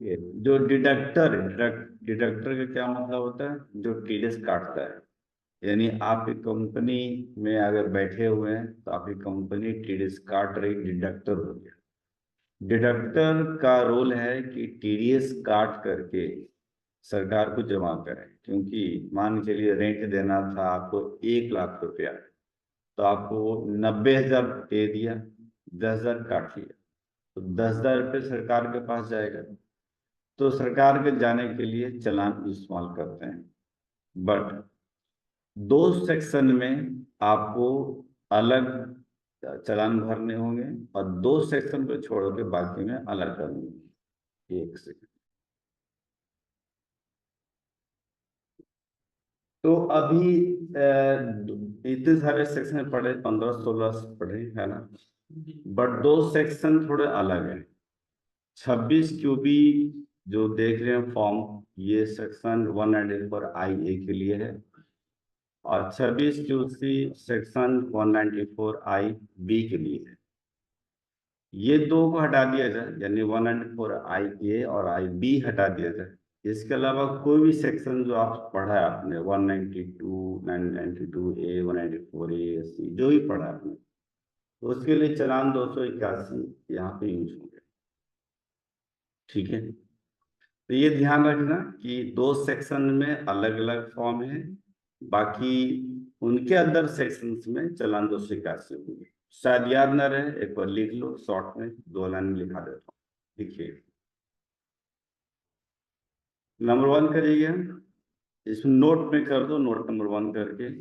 ये जो डिडक्टर का क्या मतलब होता है? जो टीडीएस काटता है। यानी आप एक कंपनी में अगर बैठे हुए हैं तो आपकी कंपनी टीडीएस काट रही, डिडक्टर हो गया। डिडक्टर का रोल है कि टीडीएस काट करके सरकार को जमा करें। क्योंकि मान के चलिए रेंट देना था आपको 1 लाख रुपया, तो आपको 90,000 दे दिया, 10,000 काट लिया, तो 10,000 रुपये सरकार के पास जाएगा। तो सरकार के जाने के लिए चालान इस्तेमाल करते हैं। बट दो सेक्शन में आपको अलग चालान भरने होंगे, और दो सेक्शन को छोड़ के बाकी में अलग करने होंगे। एक सेकंड। तो अभी इतने सारे सेक्शन पढ़े, 15-16 पढ़े है ना। बट दो सेक्शन थोड़े अलग हैं। 26 क्यूबी जो देख रहे हैं फॉर्म, ये सेक्शन 194 IA के लिए है। और 26 क्यूसी सेक्शन 194 IB के लिए है। ये दो को हटा दिया जाए, यानी 194 IA और IB हटा दिया जाए। इसके अलावा कोई भी सेक्शन जो आप पढ़ा है आपने, 192, 992A, 194A, जो भी पढ़ा है आपने, तो उसके लिए चालान 281 यहाँ पे यूज होंगे। ठीक है। तो ये ध्यान रखना कि दो सेक्शन में अलग अलग फॉर्म है, बाकी उनके अंदर सेक्शंस में चालान 281 होंगे। शायद याद ना रहे, एक बार लिख लो शॉर्ट में, 2 लाइन में लिखा देता हूँ। देखिए, नंबर 1 करिएगा, इसमें नोट में कर दो, नोट नंबर 1 करके।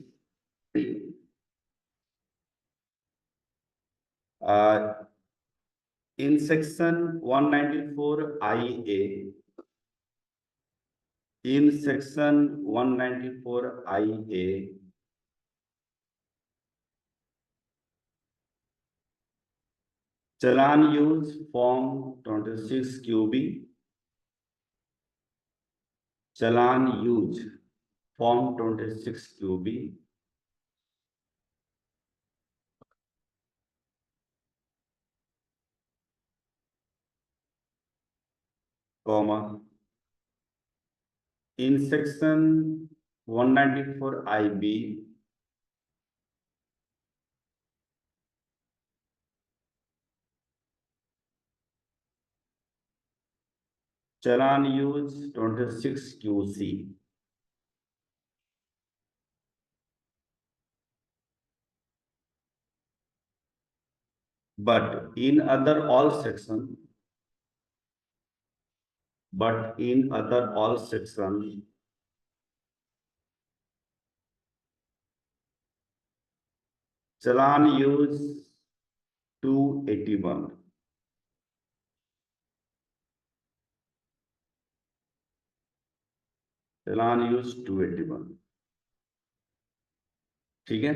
In section 194 IA, in section 194 IA, challan use form 26 QB, challan use form 26 QB, comma, in section 194 IB, challan use 26 QC। but in other all section challan use 281, challan use 281। ठीक है।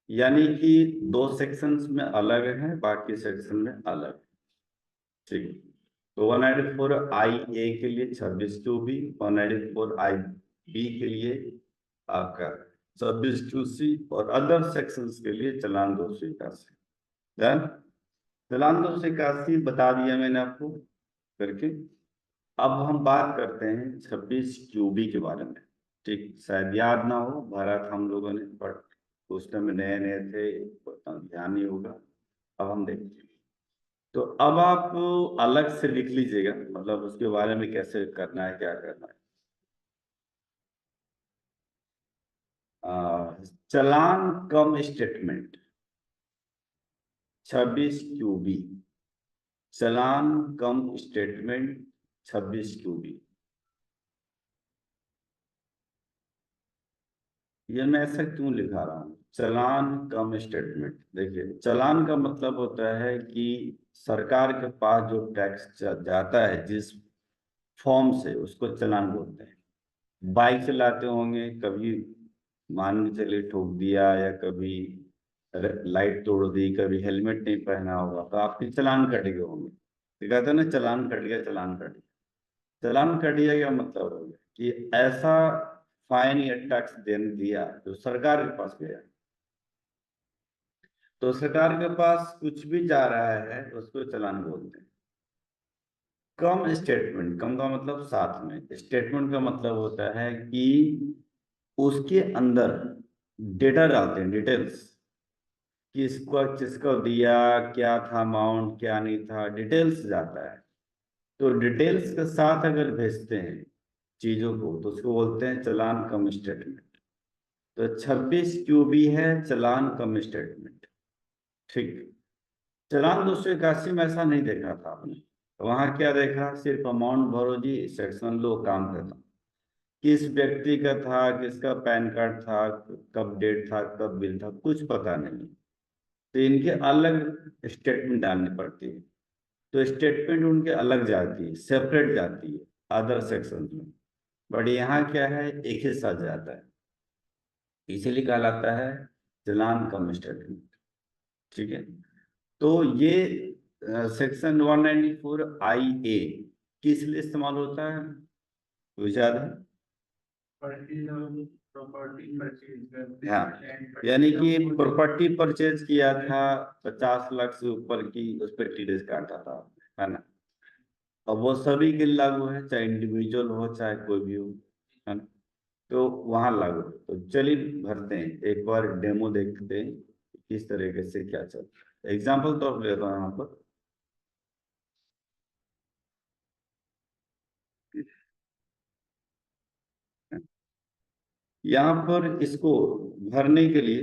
यानी कि दो sections में अलग है, बाकी section में अलग। ठीक। तो 194 IA के लिए 26 QB, 194 IB के लिए आपका 26 QC, और अदर सेक्शंस के लिए चालान 281। डन। चालान 281 बता दिया मैंने आपको करके। अब हम बात करते हैं 26 QB के बारे में। ठीक, शायद याद ना हो, भरा था हम लोगों ने, बट उस टाइम नए नए थे, उतना ध्यान नहीं होगा। अब हम देखते हैं। तो अब आप अलग से लिख लीजिएगा, मतलब उसके बारे में कैसे करना है, क्या करना है। चालान कम स्टेटमेंट 26 QB, चालान कम स्टेटमेंट 26 QB। ये मैं ऐसा क्यों लिखा रहा हूँ, चालान कम स्टेटमेंट? देखिए, चालान का मतलब होता है कि सरकार के पास जो टैक्स जाता है जिस फॉर्म से, उसको चालान बोलते हैं। बाइक चलाते होंगे कभी, मान के चलिए ठोक दिया, या कभी लाइट तोड़ दी, कभी हेलमेट नहीं पहना होगा, तो आपके चालान कट गए होंगे। तो कहते हैं ना, चालान कट गया, चालान कट गया। चालान कट गया क्या मतलब हो गया कि ऐसा फाइन या टैक्स दे दिया जो सरकार के पास गया। तो सरकार के पास कुछ भी जा रहा है उसको चालान बोलते हैं। कम स्टेटमेंट, कम का मतलब साथ में, स्टेटमेंट का मतलब होता है कि उसके अंदर डेटा डालते हैं, डिटेल्स, किसको किसको दिया, क्या था अमाउंट, क्या नहीं था, डिटेल्स जाता है। तो डिटेल्स के साथ अगर भेजते हैं चीजों को तो उसको बोलते हैं चालान कम स्टेटमेंट। तो 26 QB है चालान कम स्टेटमेंट। ठीक। चालान 281 में ऐसा नहीं देखा था आपने, वहां क्या देखा, सिर्फ अमाउंट भरो जी, सेक्शन लो, काम खत्म। किस व्यक्ति का था, किसका पैन कार्ड था, कब डेट था, कब बिल था, कुछ पता नहीं। तो इनके अलग स्टेटमेंट डालनी पड़ती है। तो स्टेटमेंट उनके अलग जाती है, सेपरेट जाती है अदर सेक्शन में। बट यहाँ क्या है, एक ही साथ जाता है, इसीलिए कहलाता है चालान कम स्टेटमेंट। ठीक है। तो ये सेक्शन 194 IA किस लिए इस्तेमाल होता है, कुछ याद है? हाँ, यानी कि प्रॉपर्टी परचेज किया था 50 लाख से ऊपर की, उस पर टीडीएस काटा था, है ना। अब वो सभी के लिए लागू है, चाहे इंडिविजुअल हो चाहे कोई भी हो, है ना। तो वहां लागू है। तो चलिए भरते हैं, एक बार डेमो देखते हैं किस तरीके से क्या चलता है। एग्जाम्पल तो लेता हूँ यहाँ पर। यहाँ पर इसको भरने के लिए,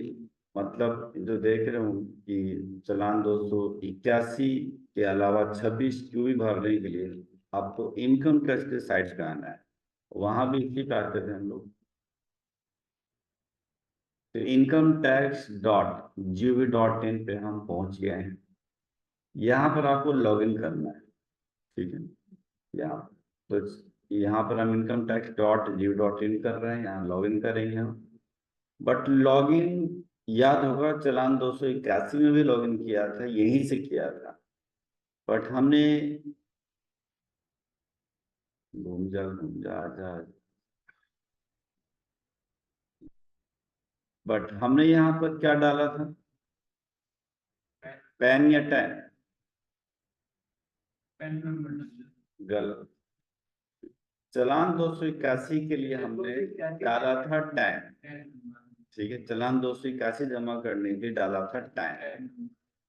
मतलब जो देख रहे हूँ कि चालान 281 के अलावा 26 QB भरने के लिए आपको इनकम टैक्स के साइट पे आना है। वहां भी इसी पे आते थे हम लोग। तो incometax.gov.in पे हम पहुंच गए हैं। यहाँ पर आपको लॉगिन करना है। ठीक है। यहाँ, तो यहाँ पर हम incometax.gov.in कर रहे हैं, यहाँ लॉगिन करेंगे हम। बट लॉगिन याद होगा, चालान 281 में भी लॉगिन किया था, यहीं से किया था। बट हमने, घूम जा आजा, बट हमने यहाँ पर क्या डाला था, पैन या टैन? गलत। चालान 281 के लिए हमने डाला था टैन। ठीक है, चालान 281 जमा करने के लिए डाला था टैन।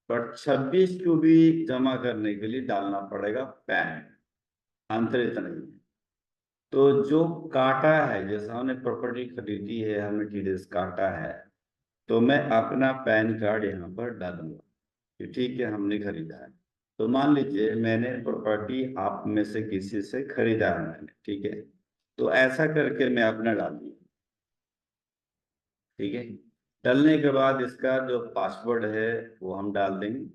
बट 26 QB जमा करने के लिए डालना पड़ेगा पैन। अंतर इतना ही है। तो जो काटा है, जैसे हमने प्रॉपर्टी खरीदी है, हमें टीडीएस काटा है, तो मैं अपना पैन कार्ड यहाँ पर डालूंगा कि ठीक है हमने खरीदा है। तो मान लीजिए मैंने प्रॉपर्टी आप में से किसी से खरीदा है मैंने, ठीक है। तो ऐसा करके मैं अपना डाल दूँ। ठीक है। डालने के बाद इसका जो पासवर्ड है वो हम डाल देंगे।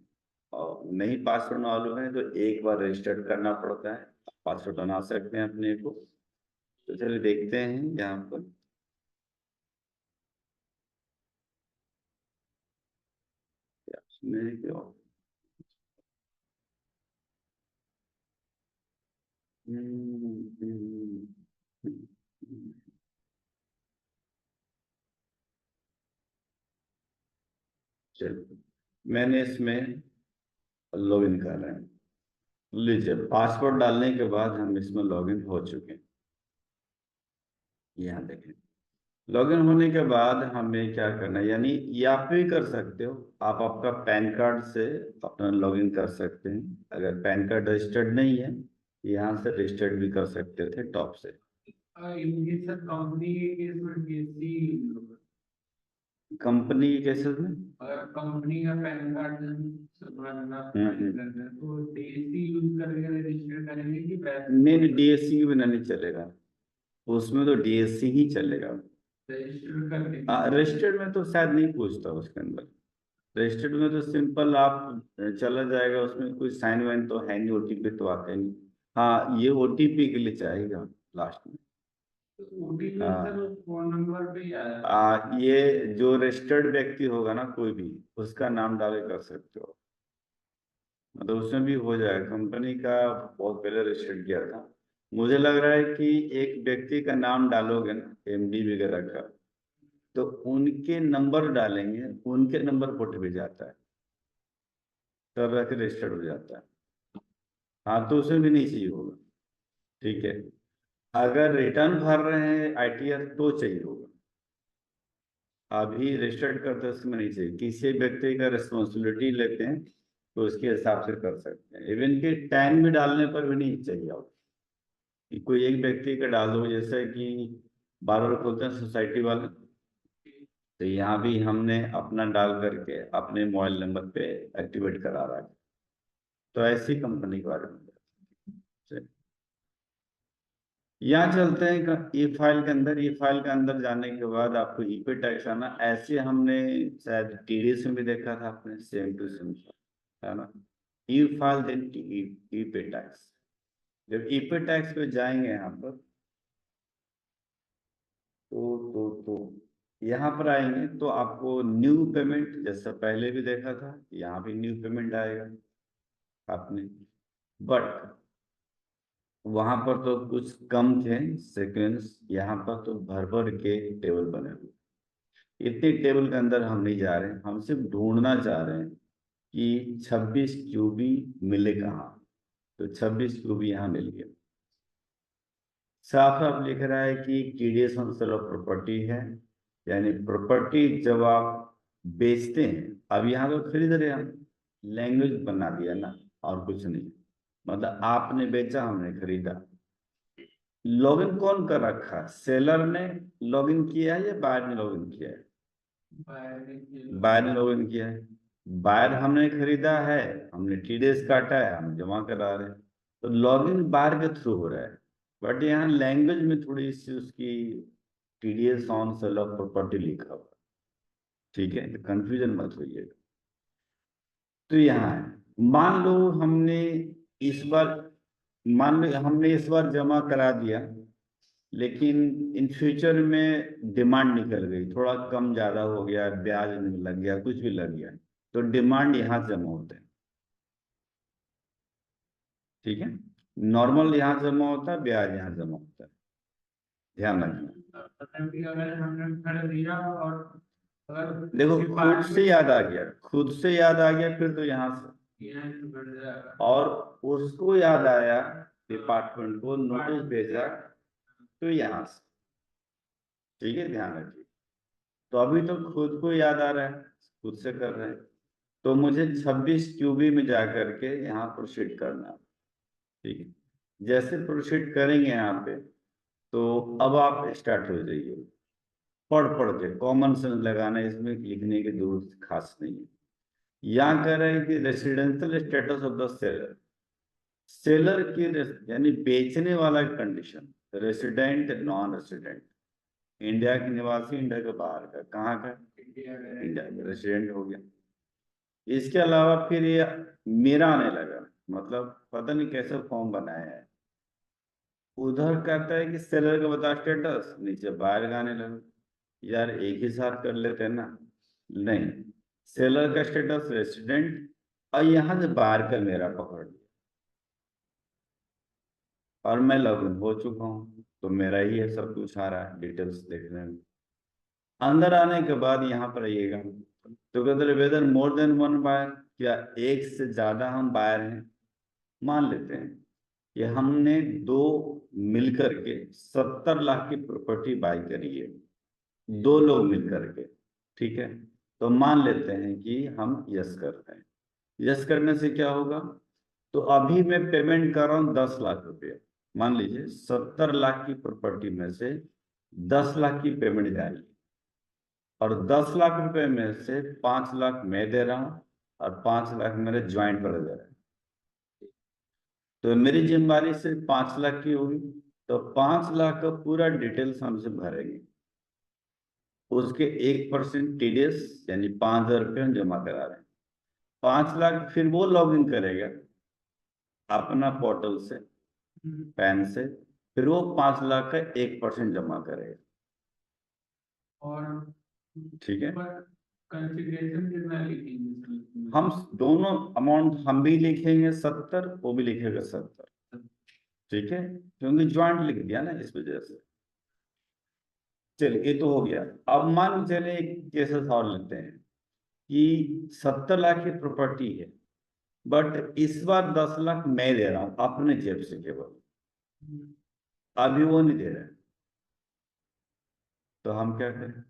और नहीं पासवर्ड मालूम है तो एक बार रजिस्टर करना पड़ता है, पासवर्ड बना सकते हैं अपने को। तो चलिए देखते हैं यहाँ पर। इसमें क्या, चलिए मैंने इसमें लॉगिन कर रहे हैं। लीजिए पासवर्ड डालने के बाद हम इसमें लॉगिन हो चुके हैं। यहाँ देखें, लॉगिन होने के बाद हमें क्या करना है, यानी ये आप भी कर सकते हो, आप आपका पैन कार्ड से अपना लॉगिन कर सकते हैं। अगर पैन कार्ड रजिस्टर्ड नहीं है, यहाँ से रजिस्टर्ड भी कर सकते थे टॉप से। कंपनी के केसेस में, अगर कंपनी का पैन कार्ड तो डीएससी यूज करके रजिस्टर करेंगे कि नहीं नहीं, डीएससी के बिना नहीं चलेगा, उसमें तो डीएससी ही चलेगा। रजिस्टर्ड में तो शायद नहीं पूछता उसके अंदर। रजिस्टर्ड में तो सिंपल आप चला जाएगा, उसमें कोई साइन वाइन तो है नहीं, ओटीपी तो आते नहीं। हाँ, ये ओटीपी के लिए चाहेगा लास्ट में। फोन नंबर पे ये जो रजिस्टर्ड व्यक्ति होगा ना कोई भी, उसका नाम डाले कर सकते हो, मतलब उसमें भी हो जाएगा। कंपनी का बहुत पहले रजिस्टर्ड किया था। मुझे लग रहा है कि एक व्यक्ति का नाम डालोगे ना, एमडी वगैरह का, तो उनके नंबर डालेंगे, उनके नंबर पर भी जाता है, तब रख रजिस्टर्ड हो जाता है। हाँ, तो उसमें भी नहीं चाहिए होगा। ठीक है, अगर रिटर्न भर रहे हैं आईटीआर तो चाहिए होगा। अभी रजिस्टर्ड करते हैं उसमें नहीं चाहिए। किसी व्यक्ति का रिस्पॉन्सिबिलिटी लेते हैं तो उसके हिसाब से कर सकते हैं। इवन कि टैन भी डालने पर भी नहीं चाहिए आप कि कोई एक व्यक्ति का डाल दो, जैसे कि बार बार बोलते हैं सोसाइटी वाले, तो यहाँ भी हमने अपना डाल करके अपने मोबाइल नंबर पे एक्टिवेट करा रहा है। तो ऐसी कंपनी के बारे में यहाँ चलते हैं ई फाइल के अंदर। ई फाइल के अंदर जाने के बाद आपको ईपे टैक्स आना। ऐसे हमने शायद टीडीएस में भी देखा था आपने, सेम टू सेम, है ना। ई फाइल देन ईपे टैक्स। जब ईपे टैक्स पे जाएंगे यहाँ पर तो यहाँ पर आएंगे तो आपको न्यू पेमेंट, जैसा पहले भी देखा था, यहाँ भी न्यू पेमेंट आएगा आपने। बट वहां पर तो कुछ कम थे सेकेंड्स, यहाँ पर तो भर भर के टेबल बने हुए। इतने टेबल के अंदर हम नहीं जा रहे हैं, हम सिर्फ ढूंढना चाह रहे हैं कि 26 क्यूबी मिले कहाँ। तो 26 क्यूबी यहाँ मिल गया। साफ साफ लिख रहा है कि TDS on sale of property है, यानी प्रॉपर्टी जब आप बेचते हैं। अब यहाँ तो खरीद रहे हैं हम, लैंग्वेज बना दिया ना, और कुछ नहीं। मतलब आपने बेचा, हमने खरीदा। लॉगिन कौन कर रखा, सेलर ने लॉगिन किया है या बायर ने लॉगिन किया है? बायर ने लॉगिन किया है। बायर हमने खरीदा है, हमने टीडीएस काटा है, हम जमा करा रहे हैं। तो लॉगिन बायर के थ्रू हो रहा है। बट यहाँ लैंग्वेज में थोड़ी सी उसकी TDS on sale of property लिखा हुआ। ठीक है, तो कंफ्यूजन मत होइएगा। तो यहाँ है, मान लो हमने इस बार, मान लो हमने इस बार जमा करा दिया, लेकिन इन फ्यूचर में डिमांड निकल गई, थोड़ा कम ज्यादा हो गया, ब्याज लग गया, कुछ भी लग गया, तो डिमांड यहाँ जमा होते हैं। ठीक है, नॉर्मल यहाँ जमा होता है, ब्याज यहाँ जमा होता है, ध्यान रखना। देखो, खुद से याद आ गया, खुद से याद आ गया, फिर तो यहाँ से, और उसको याद आया, डिपार्टमेंट को नोटिस भेजा, तो यहाँ से। ठीक है, ध्यान रखिए। तो अभी तो खुद को याद आ रहा है, खुद से कर रहे हैं, तो मुझे 26 क्यूबी में जा करके यहाँ प्रोसीड करना है। ठीक है, जैसे प्रोसीड करेंगे यहाँ पे, तो अब आप स्टार्ट हो जाइए। पढ़ पढ़ के कॉमन सेंस लगाना, इसमें लिखने की जरूरत खास नहीं है। यहाँ कह रहे हैं कि residential status of the seller. Seller की यानी बेचने वाला condition, resident, non resident, India के निवासी, इंडिया के बाहर का, कहाँ का, इंडिया का रेसिडेंट हो गया। इसके अलावा फिर ये मेरा आने लगा, मतलब पता नहीं कैसे फॉर्म बनाया है। उधर कहता है कि सेलर का बता स्टेटस, नीचे बाहर का आने लगा। यार एक ही साथ कर लेते हैं ना। नहीं, सेलर का स्टेटस रेसिडेंट, और यहाँ से बाहर का मेरा पकड़ लिया, और मैं लॉगिन हो चुका हूँ, तो मेरा ही है, सब कुछ आ रहा है डिटेल्स देखने में। अंदर आने के बाद यहाँ पर आइएगा, तो कहते whether more than one buyer, क्या एक से ज्यादा हम बायर हैं। मान लेते हैं कि हमने दो मिलकर के 70 लाख की प्रॉपर्टी बाय करी है, दो लोग मिलकर के। ठीक है, तो मान लेते हैं कि हम यस कर रहे हैं। यस करने से क्या होगा, तो अभी मैं पेमेंट कर रहा हूँ 10 लाख रुपया। मान लीजिए 70 लाख की प्रॉपर्टी में से 10 लाख की पेमेंट जाएगी, और 10 लाख रुपए में से 5 लाख मैं दे रहा हूँ, और 5 लाख मेरे ज्वाइंट पर दे रहे हैं। तो मेरी जिम्मेदारी सिर्फ 5 लाख की होगी। तो 5 लाख का पूरा डिटेल्स हमसे भरेंगे, उसके 1% टीडीएस, यानी 5,000 रुपये हम जमा करा रहे हैं। 5 लाख फिर वो लॉग इन करेगा अपना पोर्टल से, पैन से, फिर वो 5 लाख का 1% जमा करेगा। और ठीक है, कंसिडरेशन कितना लिखेंगे? हम दोनों अमाउंट, हम भी लिखेंगे 70, वो भी लिखेगा 70। ठीक है, क्योंकि ज्वाइंट लिख दिया ना, इस वजह से। चलिए, ये तो हो गया। अब मान चले एक केसेस और लेते हैं कि 70 लाख की प्रॉपर्टी है, बट इस बार 10 लाख मैं दे रहा हूं अपने जेब से केवल, अभी वो नहीं दे रहे, तो हम क्या करें?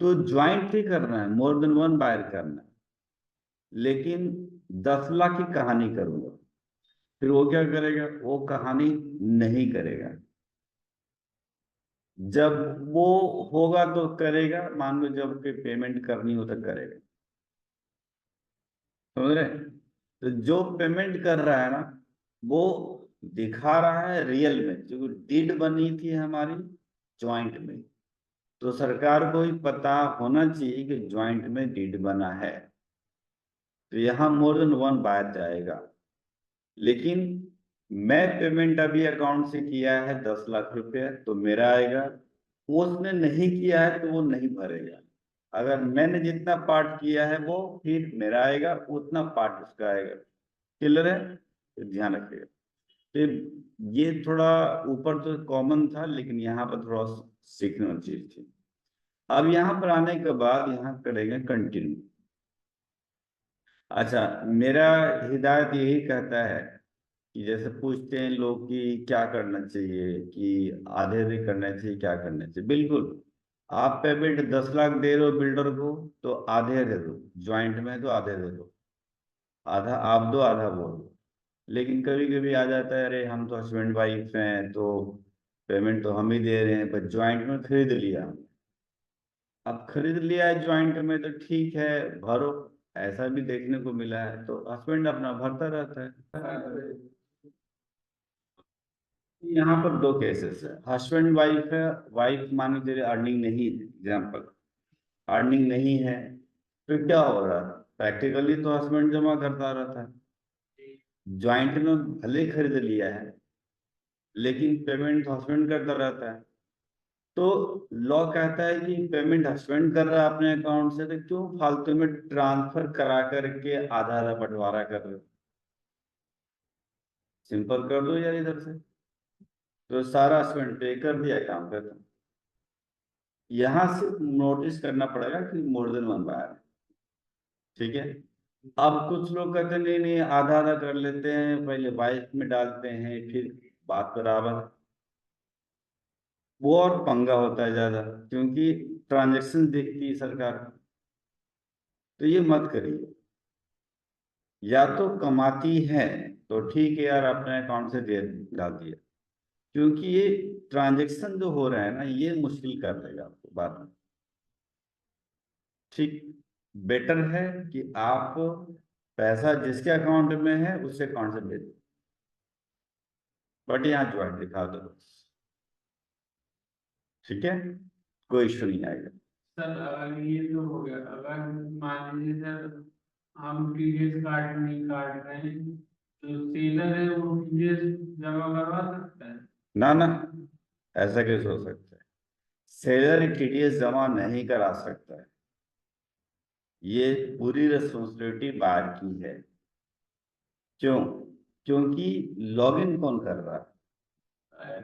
तो ज्वाइंट ही करना है, मोर देन वन बायर करना है, लेकिन 10 लाख की कहानी करूंगा, फिर वो क्या करेगा? वो कहानी नहीं करेगा। जब वो होगा तो करेगा, मान लो जब कोई पेमेंट करनी हो तो करेगा, समझ रहे? तो जो पेमेंट कर रहा है ना, वो दिखा रहा है रियल में, जो डीड बनी थी हमारी ज्वाइंट में, तो सरकार को ही पता होना चाहिए कि ज्वाइंट में डीड बना है, तो यहाँ मोर देन वन बायर जाएगा। लेकिन मैं पेमेंट अभी अकाउंट से किया है 10 लाख रुपए, तो मेरा आएगा। वो उसने नहीं किया है तो वो नहीं भरेगा। अगर मैंने जितना पार्ट किया है वो, फिर मेरा आएगा, उतना पार्ट उसका आएगा। क्लियर है? तो ध्यान रखिएगा। फिर ये थोड़ा ऊपर तो कॉमन था, लेकिन यहाँ पर थोड़ा सीखने वाली चीज थी। अब यहाँ पर आने के बाद यहाँ करेंगे कंटिन्यू। अच्छा, मेरा हिदायत यही कहता है कि जैसे पूछते हैं लोग कि क्या करना चाहिए, कि आधे आधे करना चाहिए, क्या करना चाहिए? बिल्कुल, आप पेमेंट 10 लाख दे रहे हो बिल्डर को, तो आधे दे दो, ज्वाइंट में है तो आधे दे दो, आधा आप दो आधा वो दो। लेकिन कभी कभी आ जाता है, अरे हम तो हस्बैंड वाइफ हैं, तो पेमेंट तो हम ही दे रहे हैं, पर ज्वाइंट में खरीद लिया। अब खरीद लिया है ज्वाइंट में तो ठीक है, भरो। ऐसा भी देखने को मिला है, तो हस्बैंड अपना भरता रहता है। यहाँ पर दो केसेस है, हस्बैंड वाइफ है। वाइफ मानो तेरे अर्निंग नहीं है, एग्जाम्पल, अर्निंग नहीं है, तो क्या हो रहा है? प्रैक्टिकली तो हस्बैंड जमा करता रहता है। ज्वाइंट में भले खरीद लिया है, लेकिन पेमेंट तो हस्बैंड करता रहता है। तो लॉ कहता है कि पेमेंट हस्बैंड कर रहा है अपने अकाउंट से, तो क्यों फालतू में ट्रांसफर करा करके आधा आधा बंटवारा कर रहे हो? सिंपल कर दो यार इधर से, तो सारा हस्बैंड पे कर दिया, काम खत्म। यहाँ से नोटिस करना पड़ेगा कि मोर देन वन बायर, ठीक है? अब कुछ लोग कहते हैं नहीं नहीं, आधा आधा कर लेते हैं, पहले वाइफ में डालते हैं, फिर बात बराबर। वो और पंगा होता है ज्यादा, क्योंकि ट्रांजेक्शन देखती है सरकार, तो ये मत करिए। या तो कमाती है तो ठीक है यार, अपने अकाउंट से दे डाल दिया, क्योंकि ये ट्रांजेक्शन जो हो रहा है ना, ये मुश्किल कर देगा आपको बाद में। ठीक, बेटर है कि आप पैसा जिसके अकाउंट में है उसके अकाउंट से भेज दो, बट यहाँ ज्वाइंट दिखा दो, ठीक है? कोई इशू नहीं आएगा। सर अगर ये तो हो गया, अगर मान लीजिए सर हम टीडीएस काट नहीं काट रहे हैं, तो सेलर है वो टीडीएस जमा करवा सकता है? ना ना, ऐसा कैसे हो सकता है? सेलर टीडीएस जमा नहीं करा सकता है, ये पूरी रिस्पॉन्सिबिलिटी बार की है। क्यों? क्योंकि लॉगिन कौन कर रहा है?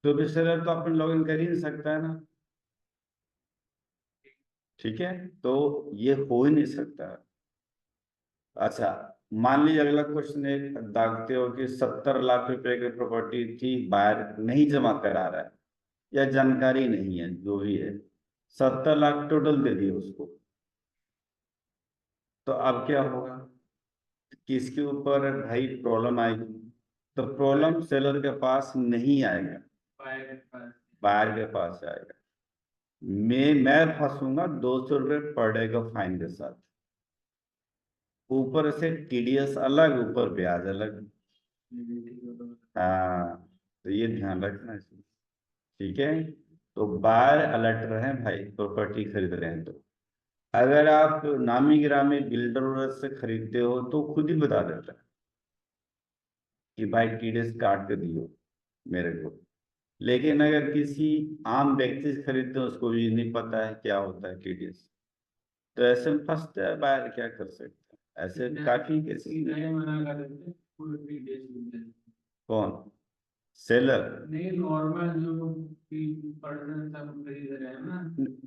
तो भी सेलर तो अपने लॉगिन कर ही नहीं सकता है ना, ठीक है? तो ये हो ही नहीं सकता। अच्छा, मान लीजिए अगला क्वेश्चन एक दागते हो कि 70 लाख रुपए की प्रॉपर्टी थी, बायर नहीं जमा करा रहा है, या जानकारी नहीं है, जो भी है, 70 लाख टोटल दे दिए उसको, तो अब क्या होगा? किसके ऊपर भाई प्रॉब्लम आएगी? तो प्रॉब्लम सेलर के पास नहीं आएगा, बायर के पास आएगा। मैं फंसूंगा 200 रुपये पर डे का फाइन के साथ, ऊपर से टीडीएस अलग, ऊपर ब्याज अलग। हाँ, तो ये ध्यान रखना इसमें, ठीक है? तो बायर अलर्ट रहे भाई, प्रॉपर्टी खरीद रहे हैं तो। अगर आप नामी गिरामी बिल्डर से खरीदते हो तो खुद ही बता देता है कि भाई टीडीएस काट के दियो मेरे को। लेकिन अगर किसी आम व्यक्ति से खरीदते हो, उसको भी नहीं पता है क्या होता है टीडीएस, तो ऐसे में फंसते हैं बायर, क्या कर सकते हैं? ऐसे काफी केसेस। मना कर देते फुल टीडीएस देते हैं। कौन? सेलर? नहीं, नॉर्मल जो पर्सन सब खरीद रहे हैं ना,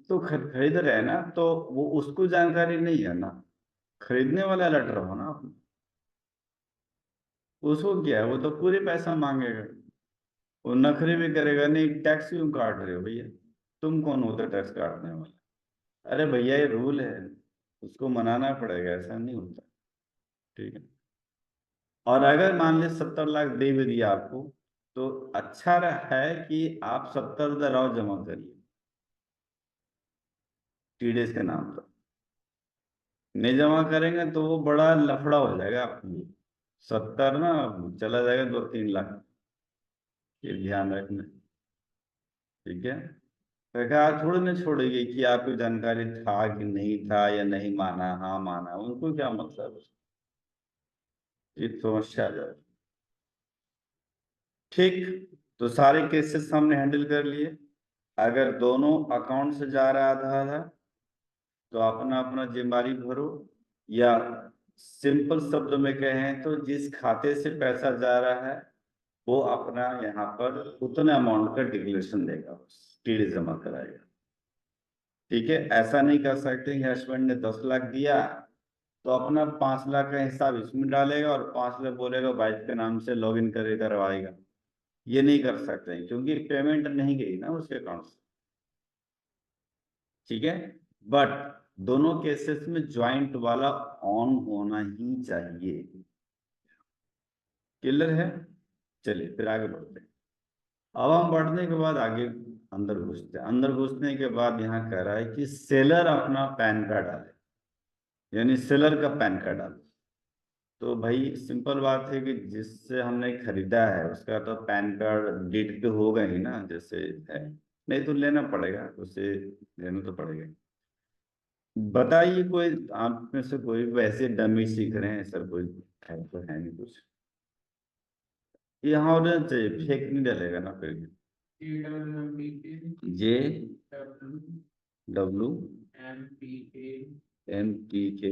तो खरीद रहे हैं ना, तो वो उसको जानकारी नहीं है ना, खरीदने वाला अलर्ट रहो ना आप। उसको क्या है, वो तो पूरे पैसा मांगेगा, वो नखरे भी करेगा, नहीं टैक्स क्यों काट रहे हो भैया, तुम कौन होते टैक्स काटने वाले। अरे भैया ये रूल है, उसको मनाना पड़ेगा, ऐसा नहीं होता। ठीक है। और अगर मान लीजिए 70 लाख दे भी दिया आपको, तो अच्छा है कि आप 70 जमा करिए टीडीएस के नाम पर। नहीं जमा करेंगे तो वो बड़ा लफड़ा हो जाएगा आपके लिए। 70 ना चला जाएगा 2-3 लाख, ये ध्यान रखना। ठीक है। सरकार थोड़ी ना छोड़ेगी कि आपको जानकारी था कि नहीं था, या नहीं माना, हाँ माना, उनको क्या मतलब है? ये समस्या आ जाए। ठीक। तो सारे केसेस हमने हैंडल कर लिए। अगर दोनों अकाउंट से जा रहा आधा आधा, तो अपना अपना जिम्मेदारी भरो, या सिंपल शब्द में कहें तो जिस खाते से पैसा जा रहा है वो अपना यहाँ पर उतने अमाउंट का डिक्लेरेशन देगा, टीडी जमा कराएगा। ठीक है। ऐसा नहीं कर सकते कि हस्बैंड ने 10 लाख दिया तो अपना 5 लाख का हिसाब इसमें डालेगा और 5 लाख बोलेगा वाइफ के नाम से लॉगिन करे करवाएगा। ये नहीं कर सकते क्योंकि पेमेंट नहीं गई ना उसके अकाउंट से। ठीक है। बट दोनों केसेस में ज्वाइंट वाला ऑन होना ही चाहिए। क्लियर है। चलिए फिर आगे बढ़ते हैं। अब हम बढ़ने के बाद आगे अंदर घुसते हैं। अंदर घुसने के बाद यहाँ कह रहा है कि सेलर अपना पैन कार्ड डाले, यानी सेलर का पैन कार्ड डाले। तो भाई सिंपल बात है कि जिससे हमने खरीदा है उसका तो पैन कार्ड डेट पे होगा ही ना, जैसे है। नहीं तो लेना पड़ेगा उसे, लेना तो पड़ेगा। बताइए कोई आप में से कोई वैसे डमी सीख रहे हैं सर, कोई है तो है नहीं कुछ। यहाँ होना चाहिए, फेक नहीं डलेगा ना फिर। जे डब्लू MPK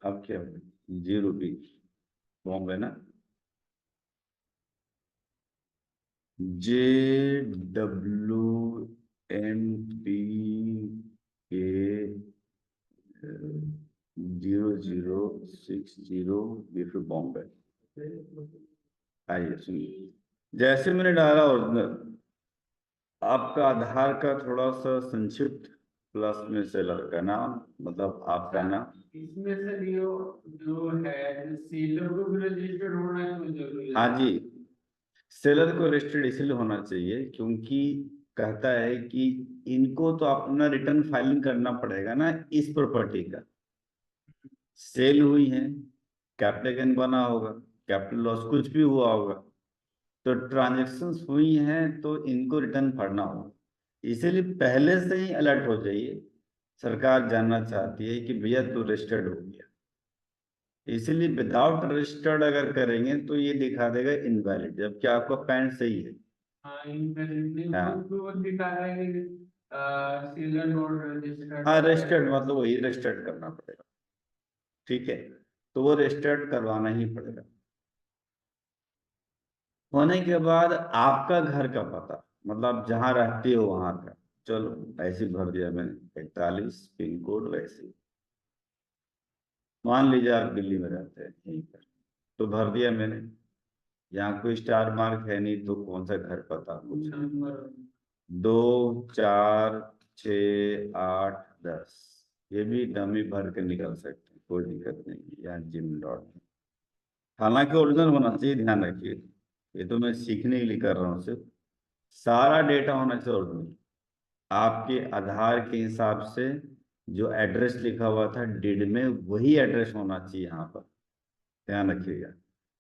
अब क्या हो, 0B बॉम्बे ना। JWMPK 0060 बॉम्बे। आइए सुनिए, जैसे मैंने डाला ओरिजिनल, आपका आधार का थोड़ा सा संक्षिप्त प्लस में सेलर का नाम, मतलब आपका नाम। इसमें से जो है सेलर को भी रजिस्टर्ड होना क्यों जरूरी है? हाँ जी, सेलर को रजिस्टर्ड इसलिए होना चाहिए क्योंकि कहता है कि इनको तो अपना रिटर्न फाइलिंग करना पड़ेगा ना इस प्रॉपर्टी का। सेल हुई है, कैपिटल गेन बना होगा, कैपिटल लॉस कुछ भी हुआ होगा, तो ट्रांजेक्शन्स हुई हैं तो इनको रिटर्न भरना होगा। इसीलिए पहले से ही अलर्ट हो जाइए, सरकार जानना चाहती है कि भैया तू रजिस्टर्ड हो गया। इसीलिए विदाउट रजिस्टर्ड अगर करेंगे तो ये दिखा देगा इनवैलिड, जबकि आपका पैन सही है। हाँ इनवैलिड हाँ वो दिखा रहा है कि सेलर नॉट रजिस्टर्ड। हाँ, रजिस्टर्ड मतलब वही रजिस्टर्ड करना पड़ेगा। ठीक है। तो वो रजिस्टर्ड करवाना ही पड़ेगा। होने के बाद आपका घर का पता, मतलब जहाँ रहते हो वहां का, चलो ऐसे ही भर दिया मैंने 41 पिन कोड वैसे। मान लीजिए आप दिल्ली में रहते हैं यहीं पर, तो भर दिया मैंने। यहाँ कोई स्टार मार्क है नहीं तो कौन सा घर पता कुछ। 2 4 6 8 10, ये भी डमी भर के निकल सकते हैं, कोई दिक्कत नहीं है। यहाँ जिम डॉट, हालांकि ओरिजिनल होना चाहिए, ध्यान रखिए। ये तो मैं सीखने के लिए कर रहा हूँ सिर्फ। सारा डेटा होना चाहिए ओरिजिनल, आपके आधार के हिसाब से। जो एड्रेस लिखा हुआ था डिड में वही एड्रेस होना चाहिए यहाँ पर, ध्यान रखिएगा।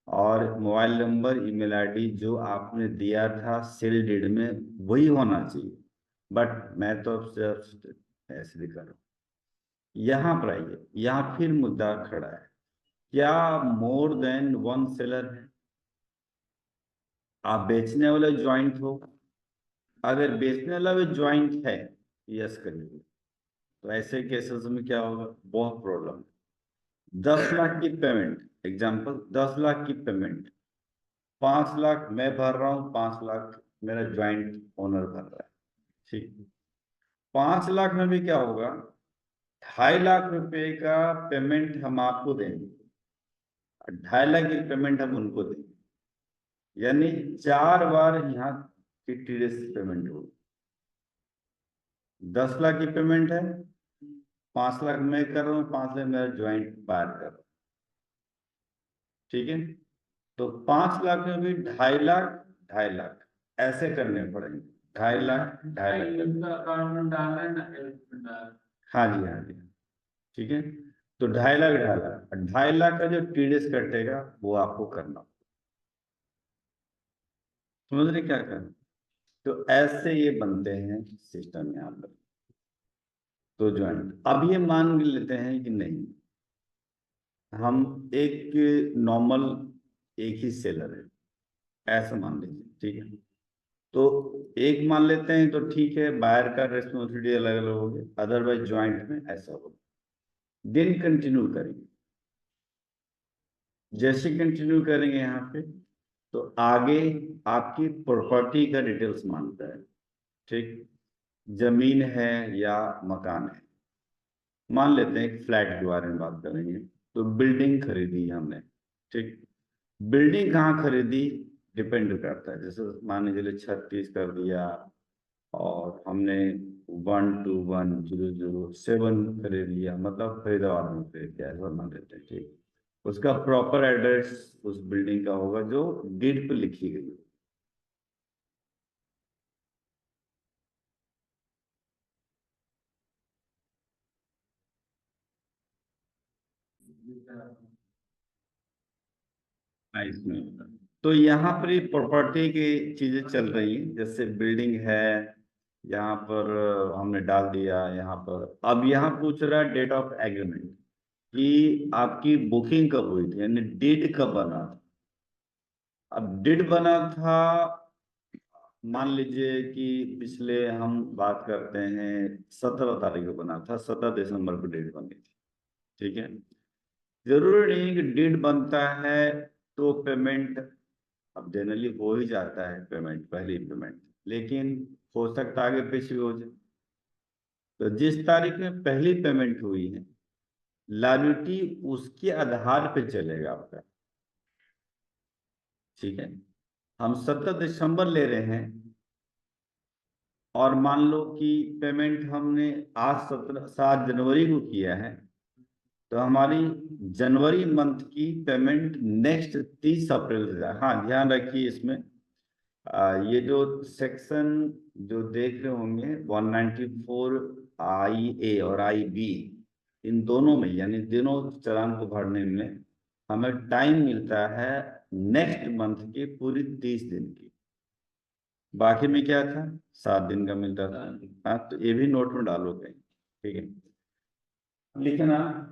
और मोबाइल नंबर ईमेल आईडी जो आपने दिया था सेल डीड में वही होना चाहिए। बट मैं तो सिर्फ ऐसे दिखा रहा हूँ। यहाँ पर आइए, यहाँ फिर मुद्दा खड़ा है, क्या मोर देन वन सेलर है? आप बेचने वाले ज्वाइंट हो? अगर बेचने वाला भी ज्वाइंट है, यस करिए। तो ऐसे केसेस में क्या होगा, बहुत प्रॉब्लम। 10 लाख की पेमेंट, एग्जाम्पल 10 लाख की पेमेंट, 5 लाख मैं भर रहा हूँ, 5 लाख मेरा ज्वाइंट ओनर भर रहा है। ठीक। 5 लाख में भी क्या होगा, 2.5 लाख रुपए का पेमेंट हम आपको देंगे, 2.5 लाख की पेमेंट हम उनको देंगे, यानी 4 बार यहाँ की टीडीएस पेमेंट होगी। 10 लाख की पेमेंट है, 5 लाख मैं कर रहा हूँ, 5 लाख मेरा ज्वाइंट बायर कर रहा हूँ, ठीक है। तो 5 लाख में भी 2.5 लाख 2.5 लाख ऐसे करने पड़ेंगे, 2.5 लाख 2.5 लाख। अकाउंट में डाल रहे हैं ना, इसमें डाल। हाँ जी, हाँ जी, ठीक है। तो 2.5 लाख 2.5 लाख 2.5 लाख का जो टीडीएस कटेगा वो आपको करना, समझ रहे क्या करना। तो ऐसे ये बनते हैं सिस्टम यहाँ पर। तो ज्वाइंट, अब ये मान लेते हैं कि नहीं, हम एक नॉर्मल एक ही सेलर है ऐसा मान लीजिए, ठीक है। तो एक मान लेते हैं तो ठीक है, बायर का रेस्पॉन्सिबिलिटी अलग अलग होगी, अदरवाइज ज्वाइंट में ऐसा होगा। दिन कंटिन्यू करेंगे, जैसे कंटिन्यू करेंगे यहाँ पे तो आगे आपकी प्रॉपर्टी का डिटेल्स मांगता है, ठीक। जमीन है या मकान है, मान लेते हैं एक फ्लैट के बारे में बात करेंगे। तो बिल्डिंग खरीदी हमने, ठीक। बिल्डिंग कहाँ खरीदी डिपेंड करता है, जैसे मान लीजिए 36 कर दिया और हमने 121,007 खरीद लिया, मतलब फरीदाबाद में खरीद लिया ऐसा मान लेते हैं, ठीक। उसका प्रॉपर एड्रेस उस बिल्डिंग का होगा जो डीड पे लिखी गई है। इसमें तो यहाँ पर ये प्रॉपर्टी की चीजें चल रही हैं, जैसे बिल्डिंग है यहाँ पर, हमने डाल दिया यहाँ पर। अब यहाँ पूछ रहा है डेट ऑफ एग्रीमेंट कि आपकी बुकिंग कब हुई थी, यानी डीड कब बना था। अब डीड बना था, मान लीजिए कि पिछले हम बात करते हैं 17 तारीख को बना था, 17 दिसंबर को डेट बनी थी, ठीक है। जरूरी नहीं कि डेट बनता है तो पेमेंट, अब जनरली हो ही जाता है पेमेंट, पहली पेमेंट, लेकिन हो सकता है आगे पीछे हो जाए। तो जिस तारीख में पहली पेमेंट हुई है, लायबिलिटी उसके आधार पे चलेगा आपका, ठीक है। हम 17 दिसंबर ले रहे हैं और मान लो कि पेमेंट हमने आज 7 जनवरी को किया है, तो हमारी जनवरी मंथ की पेमेंट नेक्स्ट 30 अप्रैल से हाँ ध्यान रखिए इसमें, ये जो सेक्शन जो देख रहे होंगे 194 IA और IB, इन दोनों में यानी दोनों चालान को भरने में हमें टाइम मिलता है नेक्स्ट मंथ की पूरी 30 दिन की। बाकी में क्या था, 7 दिन का मिलता था। हाँ, तो ये भी नोट में डालो कहीं, ठीक है। लिखना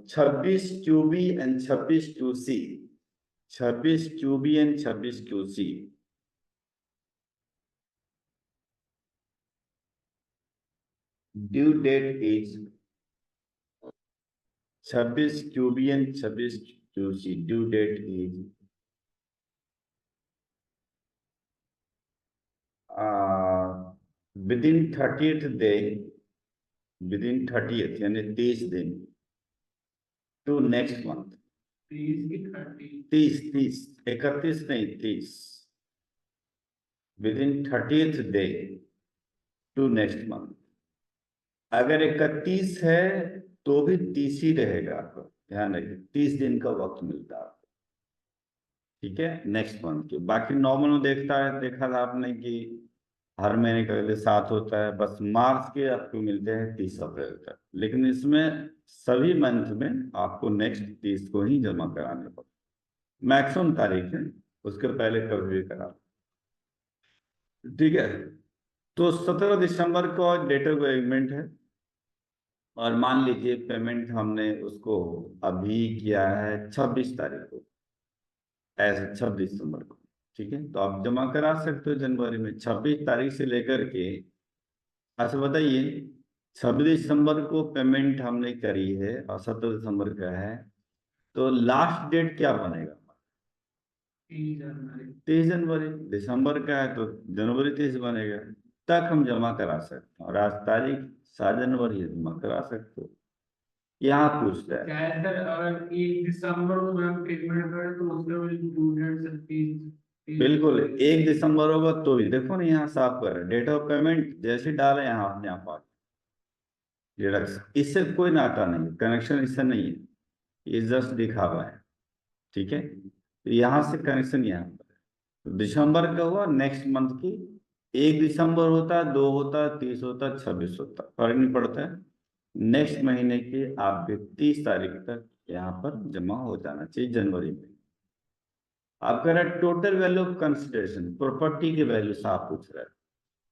26 QB and 26 QC, 26 QB and 26 QC। Due date is 26 QB and 26 QC, due date is within 30th day, within 30th यानी 30 दिन टू नेक्स्ट मंथ। 30 की 30। 30 31 नहीं 30, within 30th day to next month. अगर 31 है तो भी 30 ही रहेगा, आपको ध्यान रखिए 30 दिन का वक्त मिलता है आपको, ठीक है, नेक्स्ट मंथ के। बाकी नॉर्मल में देखा था आपने कि हर महीने का अगले 7 होता है, बस मार्च के आपको मिलते हैं 30 अप्रैल तक, लेकिन इसमें सभी मंथ में आपको नेक्स्ट 30 को ही जमा कराने पड़ते, मैक्सिमम तारीख है, उसके पहले कभी भी करा, ठीक है। तो 17 दिसंबर को डेट ऑफ एग्रीमेंट है और मान लीजिए पेमेंट हमने उसको अभी किया है 26 तारीख को, ऐसे 26 दिसंबर को, ठीक है। तो आप जमा करा सकते हो जनवरी में 26 तारीख से लेकर के। अच्छा बताइए, 26 दिसंबर को पेमेंट हमने करी है और 17 दिसंबर का है, तो लास्ट डेट क्या बनेगा। 30 जनवरी। 30 जनवरी, दिसंबर का है तो जनवरी 30 बनेगा, तक हम जमा करा सकते हैं। और आज तारीख 7 जनवरी जमा करा सकते हो। यहाँ पूछता है क्या है सर, अगर 1 दिसंबर को हम पेमेंट करें तो उसके में स्टूडेंट से फीस बिल्कुल 1 दिसंबर होगा तो भी देखो ना यहाँ साफ कर डेट ऑफ पेमेंट जैसे डाले यहाँ अपने आप आ डिडक्शन, इससे कोई नाता नहीं, कनेक्शन इससे नहीं है, ये जस्ट दिखावा है। ठीक है, तो यहाँ से कनेक्शन यहाँ पर है। तो दिसंबर का हुआ नेक्स्ट मंथ की, 1 दिसंबर होता है, 2 होता है, 30 होता है, 26 होता है, फर्क नहीं पड़ता है। नेक्स्ट महीने की आपके 30 तारीख तक यहाँ पर जमा हो जाना चाहिए जनवरी में। आप कह रहे हैं total value of consideration, property की वैल्यू साफ पूछ रहा है।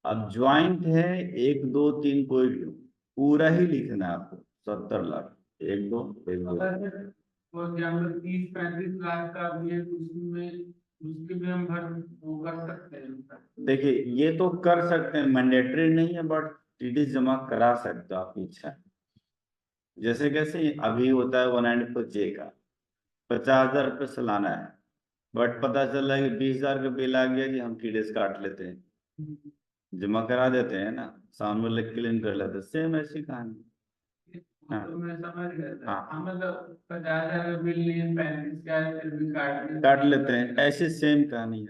अब ज्वाइंट है 1 2 3 कोई भी हो, पूरा ही लिखना है आपको 70 लाख, 1 2 1 2। अगर फॉर एग्जाम्पल 30-35 लाख का भी है तो उसमें उसके भी हम भर वो कर सकते हैं। देखिए ये तो कर सकते हैं, मैंडेटरी नहीं है, बट टीडी जमा करा सकते हो, आपकी इच्छा है। जैसे कैसे अभी होता है 194J का 50,000 रुपये सालाना है, बट पता चल रहा है कि 20,000 का बिल आ गया जी, हम टीडीएस काट लेते हैं, जमा करा देते हैं ना, सामने लिख क्लेम कर लेते हैं, सेम ऐसी कहानी। हाँ तो मैं समझ गया था। हाँ हम मतलब 50,000 का बिल नहीं है, 35 का है, फिर भी काट लेते हैं, ऐसी सेम कहानी है।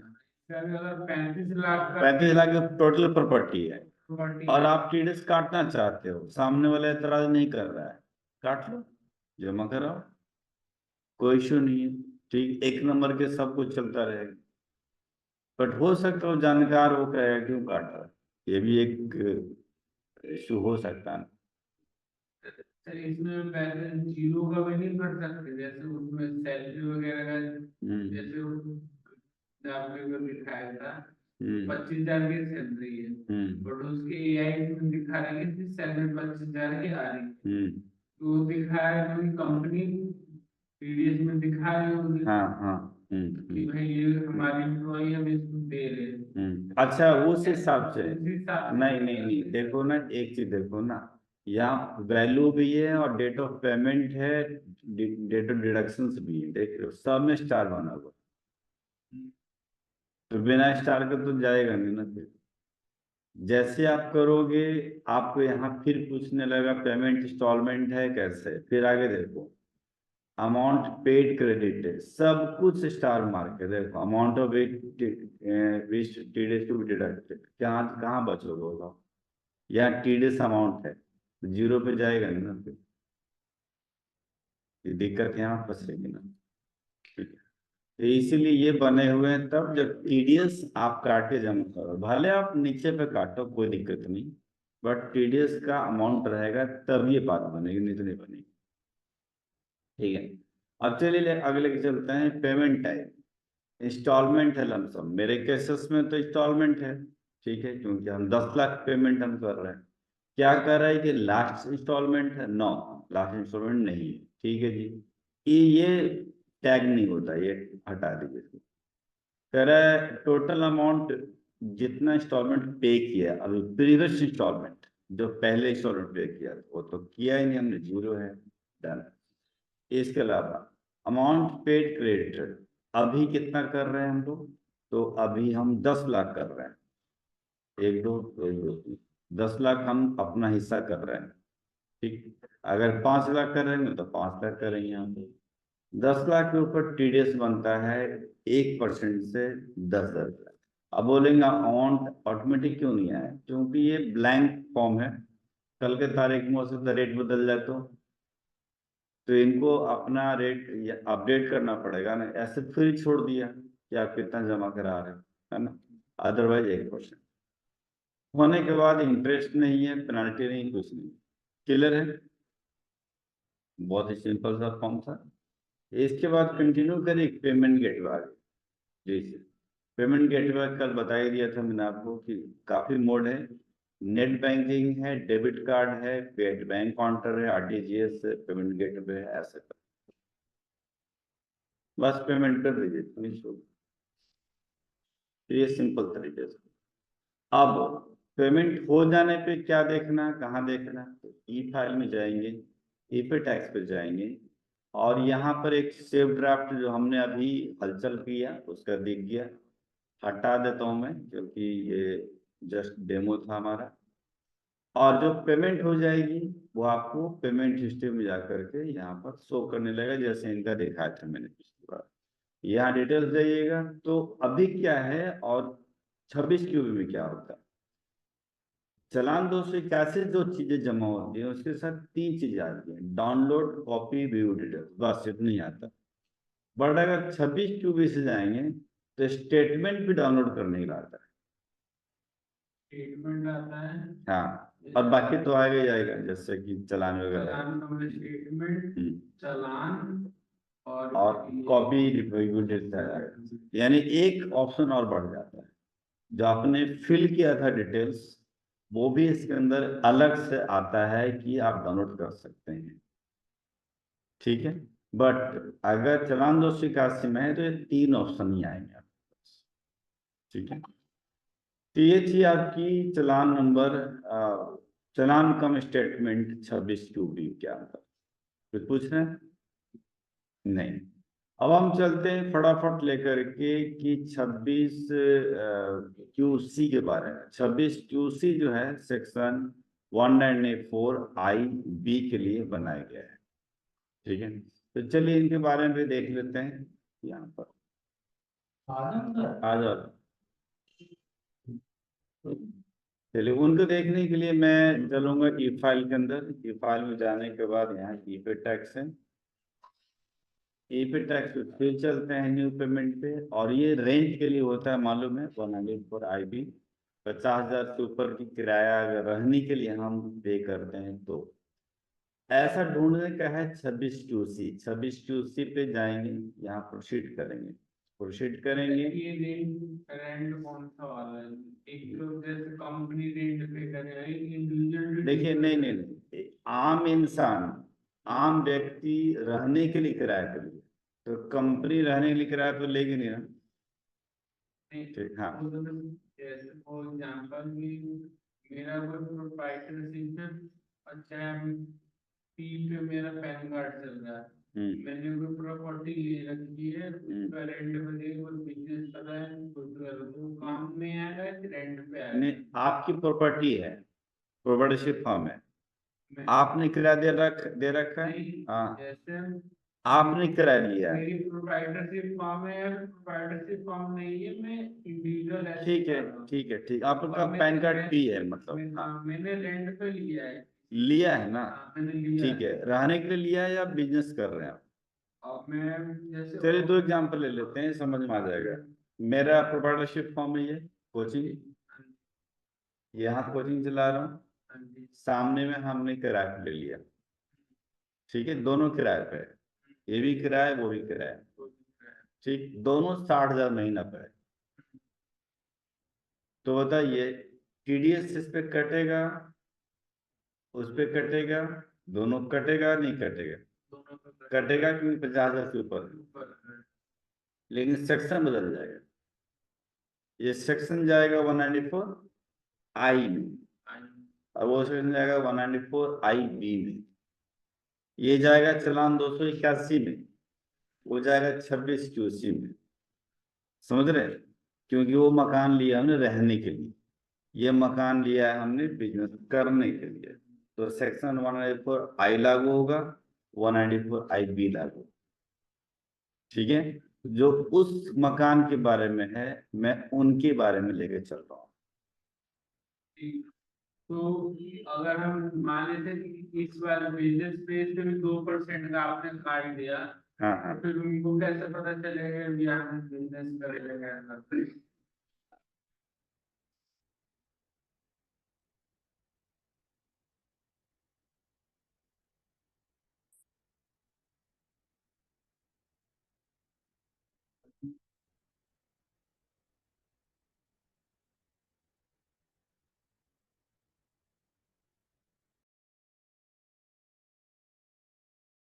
सर अगर 35 लाख का 35 लाख की टोटल प्रॉपर्टी है प्रॉपर्टी और है आप टीडीएस काटना चाहते हो, सामने वाला एतराज नहीं कर रहा है, काट लो, जमा कराओ, कोई इशू नहीं है। ठीक, 1 नंबर के सब कुछ चलता रहेगा, बट हो सकता है वो जानकार वो कहेगा क्यों काट रहा है, ये भी एक इशू हो सकता है। सर, इसमें पैसे जीरो का भी नहीं भर सकते, जैसे उसमें सैलरी वगैरह का, जैसे आपने को दिखाया था हम्म 25,000 की सैलरी है, हम्म बट उसके एआई में दिखा रहा है कि सैलरी 25,000 की आ रही है। हम्म तो वो दिखा है कि कंपनी पीडीएस में दिखा रही होगी हाँ हाँ कि भाई ये हमारी एम्प्लॉई हम इसको दे रहे हैं। अच्छा उस हिसाब से, उसी हिसाब से नहीं नहीं नहीं, देखो ना एक चीज देखो ना, यहाँ वैल्यू भी है और डेट ऑफ पेमेंट है, डेट ऑफ डिडक्शंस भी है, देख लो सब में स्टार बना हुआ, तो बिना स्टार के तो जाएगा नहीं ना फिर। जैसे आप करोगे आपको यहाँ फिर पूछने लगा पेमेंट इंस्टॉलमेंट है कैसे, फिर आगे देखो अमाउंट पेड क्रेडिट है, सब कुछ स्टार मार्क है, देखो amount of TDS to be deducted, कहाँ कहाँ बचोगे होगा, यहाँ टीडीएस अमाउंट है, जीरो पे जाएगा नहीं ना फिर, ये दिक्कत यहाँ फंसेगी ना। ठीक है, तो इसीलिए ये बने हुए हैं, तब जब टीडीएस आप काट के जमा करो, भले आप नीचे पे काटो कोई दिक्कत नहीं, बट टीडीएस का अमाउंट रहेगा तब ये बात बनेगी, नहीं तो नहीं बनेगी। ठीक है, अब चलिए अगले के चलते हैं, पेमेंट टाइप, इंस्टॉलमेंट है लमसम, मेरे केसेस में तो इंस्टॉलमेंट है। ठीक है, क्योंकि हम 10 लाख पेमेंट हम कर रहे हैं, क्या कर रहा है कि लास्ट इंस्टॉलमेंट है, नो लास्ट इंस्टॉलमेंट नहीं है। ठीक है जी, ये टैग नहीं होता, ये हटा दीजिए इसको। कह रहा है टोटल अमाउंट जितना इंस्टॉलमेंट पे किया अभी, प्रीवियस इंस्टॉलमेंट जो पहले इंस्टॉलमेंट पे किया वो तो किया ही नहीं हमने, जीरो है, डन। इसके अलावा अमाउंट पेड क्रेडिटर, अभी कितना कर रहे हैं हम लोग, तो अभी हम 10 लाख कर रहे हैं, 1 2 1 2 3, 10 लाख हम अपना हिस्सा कर रहे हैं। ठीक, अगर 5 लाख करेंगे तो 5 लाख करेंगे यहाँ पे, 10 लाख के ऊपर टीडीएस बनता है 1% से 10,000। अब बोलेंगे अमाउंट ऑटोमेटिक क्यों नहीं आया, क्योंकि ये ब्लैंक फॉर्म है, कल के तारीख में हो सकता है रेट बदल जाए तो इनको अपना रेट अपडेट करना पड़ेगा ना, ऐसे फ्री छोड़ दिया कि आप कितना जमा करा रहे हैं, है ना, अदरवाइज 1% होने के बाद इंटरेस्ट नहीं है, पेनल्टी नहीं, कुछ नहीं, क्लियर है, बहुत ही सिंपल सा फॉर्म था। इसके बाद कंटिन्यू करें पेमेंट गेटवे आगे। जी सर, पेमेंट गेटवे कल बता ही दिया था मैंने आपको कि काफी मोड है, नेट बैंकिंग है, डेबिट कार्ड है, पेड बैंक काउंटर है, आरटीजीएस पेमेंट गेटवे है, ऐसे कर बस पेमेंट कर दीजिए, फिनिश हो, ये सिंपल तरीके से। अब पेमेंट हो जाने पे क्या देखना है, कहाँ देखना है, तो ई फाइल में जाएंगे, ई पे टैक्स पे जाएंगे, और यहाँ पर एक सेव ड्राफ्ट जो हमने अभी हलचल किया उसका दिख गया, हटा देता हूँ मैं क्योंकि ये जस्ट डेमो था हमारा। और जो पेमेंट हो जाएगी वो आपको पेमेंट हिस्ट्री में जाकर के यहाँ पर शो करने लगेगा, जैसे इनका दिखाया था मैंने पिछली बार। यहाँ डिटेल्स जाइएगा तो अभी क्या है और 26 क्यूबी में क्या होता है। चालान 281 जो चीजें जमा होती है उसके साथ 3 चीजें आती हैं, डाउनलोड, कॉपी, व्यू, डिटेल्स, बस इतना ही आता। बट अगर 26 क्यूबी से जाएंगे तो स्टेटमेंट भी डाउनलोड करने का आता स्टेटमेंट आता है। है। हाँ, और बाकी तो आगे जाएगा जैसे कि चालान वगैरह। चालान का मतलब स्टेटमेंट, चालान और कॉपी व्यू डिटेल्स आ जाएगा, यानी एक ऑप्शन और बढ़ जाता है। जो आपने फिल किया था डिटेल्स वो भी इसके अंदर अलग से आता है कि आप डाउनलोड कर सकते हैं। ठीक है, बट अगर चालान 281 में है तो ये 3 ऑप्शन ही आएंगे आपके पास। ठीक है, तो ये थी आपकी चालान नंबर चालान कम स्टेटमेंट 26 क्यूबी के अंदर। कुछ पूछ रहे हैं? नहीं। अब हम चलते हैं फटाफट लेकर के कि 26 क्यूसी के बारे में। 26 क्यूसी जो है सेक्शन 1984 आई बी के लिए बनाया गया है। ठीक है, तो चलिए इनके बारे में भी देख लेते हैं यहाँ पर। आ जाओ। चलिए उनको देखने के लिए मैं चलूंगा ई फाइल के अंदर। ई फाइल में जाने के बाद यहाँ ई पे टैक्स है, ई पे टैक्स पे फिर चलते हैं न्यू पेमेंट पे। और ये रेंट के लिए होता है, मालूम है, 194 आई बी। 50,000 से ऊपर की किराया अगर रहने के लिए हम पे करते हैं तो ऐसा ढूंढने का है। 26 क्यूसी, 26 क्यूसी पे जाएंगे, यहाँ प्रोसीड करेंगे, प्रोसीड करेंगे। ये रेंट रेंट कौन सा वाला है? एक तो जैसे कंपनी रेंट पे करे, इंडिविजुअल। देखिए नहीं नहीं नहीं, आम इंसान, आम व्यक्ति रहने के लिए किराया के लिए, तो कंपनी रहने के लिए किराया तो लेगी नहीं ना। ठीक, हाँ। जैसे फॉर एग्जांपल कि मेरा कोई प्रोप्राइटरशिप है, अच्छा पी पे मेरा पैन कार्ड चल रहा है, मैंने कोई प्रॉपर्टी ले रखी है, उसका रेंट पे दे, कोई बिजनेस कर रहा है, कुछ कर रहा है, तो काम में आएगा कि रेंट पे आएगा? नहीं, आपकी प्रॉपर्टी है, प्रोपर्टीशिप फॉर्म है, मैं आपने किराया दे रखा है। नहीं, हाँ, जैसे आपने किराया लिया है। मेरी प्रोप्राइटरशिप फॉर्म है, प्रोप्राइटरशिप फॉर्म नहीं है, मैं इंडिविजुअल ऐसे ठीक है कर रहा हूँ। ठीक है ठीक, आपका और पैन कार्ड पी है मतलब। हाँ, मैंने रेंट पे लिया है। लिया है ना। हाँ, मैंने लिया ठीक है, रहने के लिए लिया है या बिजनेस कर रहे हैं आप? और मैं जैसे चलिए 2 एग्जांपल ले लेते हैं, समझ में आ जाएगा। मेरा प्रोप्राइटरशिप फॉर्म है, ये कोचिंग, यहाँ कोचिंग चला रहा हूँ, हाँ जी, सामने में हमने किराया पे ले लिया। ठीक है, दोनों किराए पे है, ये भी किराया है वो भी किराया है। ठीक, दोनों 60,000 महीना पे है। तो बताइए टीडीएस इस पे कटेगा, उस पे कटेगा, दोनों कटेगा नहीं कटेगा? दोनों का कटेगा क्योंकि 50,000 से ऊपर है। ऊपर है। लेकिन सेक्शन बदल जाएगा, ये सेक्शन जाएगा 194 आई में, हाँ और वो सेक्शन जाएगा 194 आई बी में। ये जाएगा चालान 281 में, वो जाएगा 26 क्यूसी में। समझ रहे हैं? क्योंकि वो मकान लिया हमने रहने के लिए, ये मकान लिया है हमने बिजनेस करने के लिए, तो सेक्शन 194 आई लागू होगा, 194 आई बी लागू। ठीक है, जो उस मकान के बारे में है मैं उनके बारे में लेके चल रहा हूँ। ठीक। तो अगर हम मान लेते हैं कि इस बार बिजनेस पे से भी 2% का आपने काट दिया, हाँ हाँ, तो फिर उनको कैसे पता चलेगा कि हम बिजनेस कर रहे हैं?